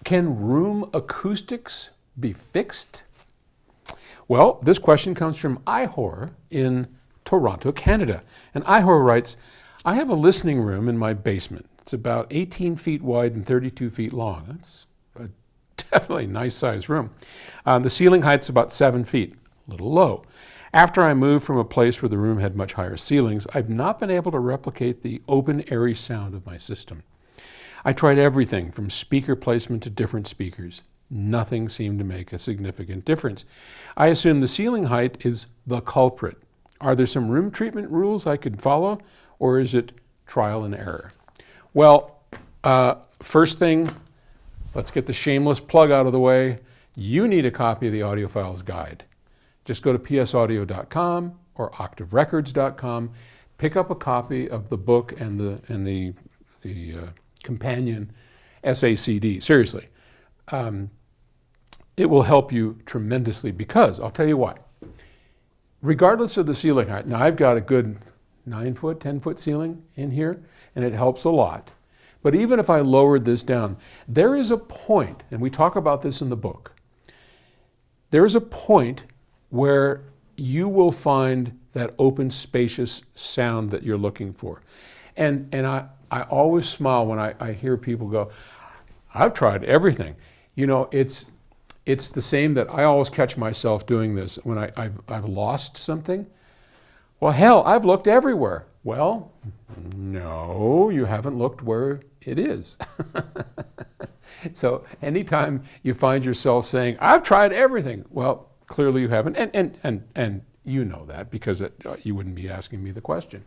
Can room acoustics be fixed? Well, this question comes from Ihor in Toronto, Canada. And Ihor writes, I have a listening room in my basement. It's about 18 feet wide and 32 feet long. That's a definitely nice sized room. The ceiling height's about 7 feet, a little low. After I moved from a place where the room had much higher ceilings, I've not been able to replicate the open, airy sound of my system. I tried everything from speaker placement to different speakers. Nothing seemed to make a significant difference. I assume the ceiling height is the culprit. Are there some room treatment rules I could follow, or is it trial and error? Well, first thing, let's get the shameless plug out of the way. You need a copy of the Audiophile's Guide. Just go to psaudio.com or octaverecords.com, pick up a copy of the book and the companion SACD. Seriously. It will help you tremendously because, I'll tell you why. Regardless of the ceiling height, now I've got a good 9-foot, 10-foot ceiling in here, and it helps a lot. But even if I lowered this down, there is a point, and we talk about this in the book, there is a point where you will find that open, spacious sound that you're looking for. And I always smile when I hear people go, I've tried everything. You know, it's the same that I always catch myself doing this when I've lost something. Well, hell, I've looked everywhere. Well, no, you haven't looked where it is. So anytime you find yourself saying, I've tried everything, well, clearly you haven't, and you know that because you wouldn't be asking me the question.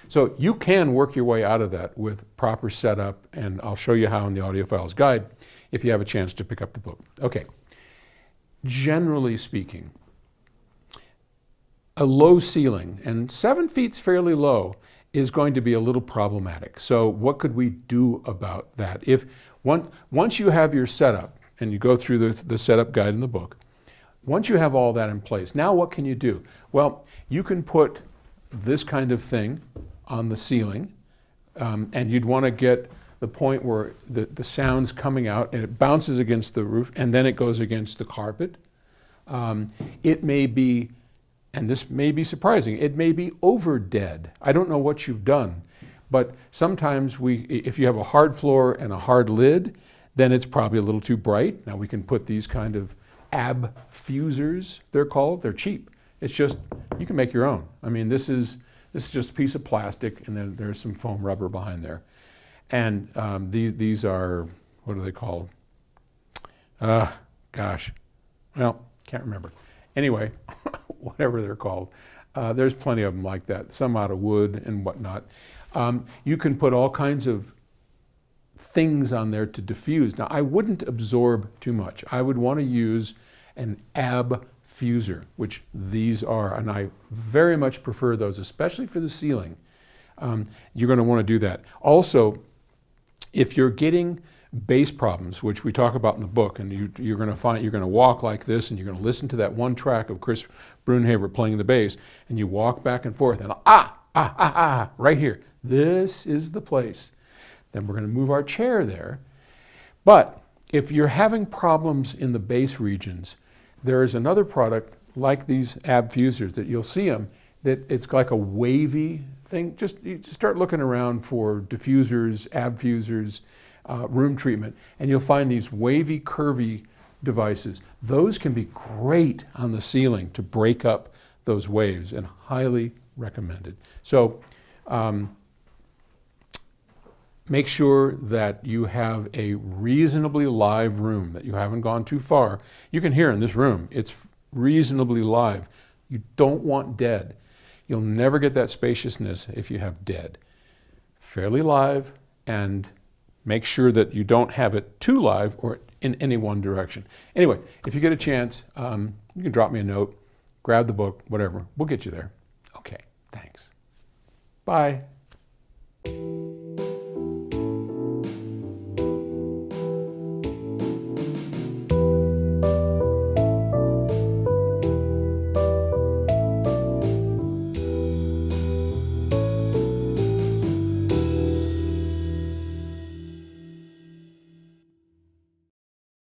So you can work your way out of that with proper setup, and I'll show you how in the Audiophile's Guide if you have a chance to pick up the book. Okay, generally speaking, a low ceiling, and 7 feet's fairly low, is going to be a little problematic. So what could we do about that? If once you have your setup, and you go through the setup guide in the book, once you have all that in place, now what can you do? Well, you can put this kind of thing on the ceiling, and you'd want to get the point where the sound's coming out and it bounces against the roof and then it goes against the carpet. It may be, and this may be surprising, it may be over dead. I don't know what you've done, but sometimes if you have a hard floor and a hard lid, then it's probably a little too bright. Now we can put these kind of ab fusers, they're called. They're cheap. It's just, you can make your own. I mean, this is just a piece of plastic, and then there's some foam rubber behind there. And these are, what are they called? Gosh, well, can't remember. Anyway, whatever they're called. There's plenty of them like that, some out of wood and whatnot. You can put all kinds of things on there to diffuse. Now, I wouldn't absorb too much. I would want to use an ab fuser, which these are, and I very much prefer those, especially for the ceiling. You're going to want to do that. Also, if you're getting bass problems, which we talk about in the book, and you're going to walk like this, and you're going to listen to that one track of Chris Brunhaver playing the bass, and you walk back and forth, and right here, this is the place. Then we're going to move our chair there. But if you're having problems in the bass regions, there is another product like these ab fusers that you'll see them, that it's like a wavy thing. You start looking around for diffusers, ab fusers, room treatment, and you'll find these wavy, curvy devices. Those can be great on the ceiling to break up those waves, and highly recommended. So make sure that you have a reasonably live room, that you haven't gone too far. You can hear in this room, it's reasonably live. You don't want dead. You'll never get that spaciousness if you have dead. Fairly live, and make sure that you don't have it too live or in any one direction. Anyway, if you get a chance, you can drop me a note, grab the book, whatever. We'll get you there. Okay, thanks. Bye.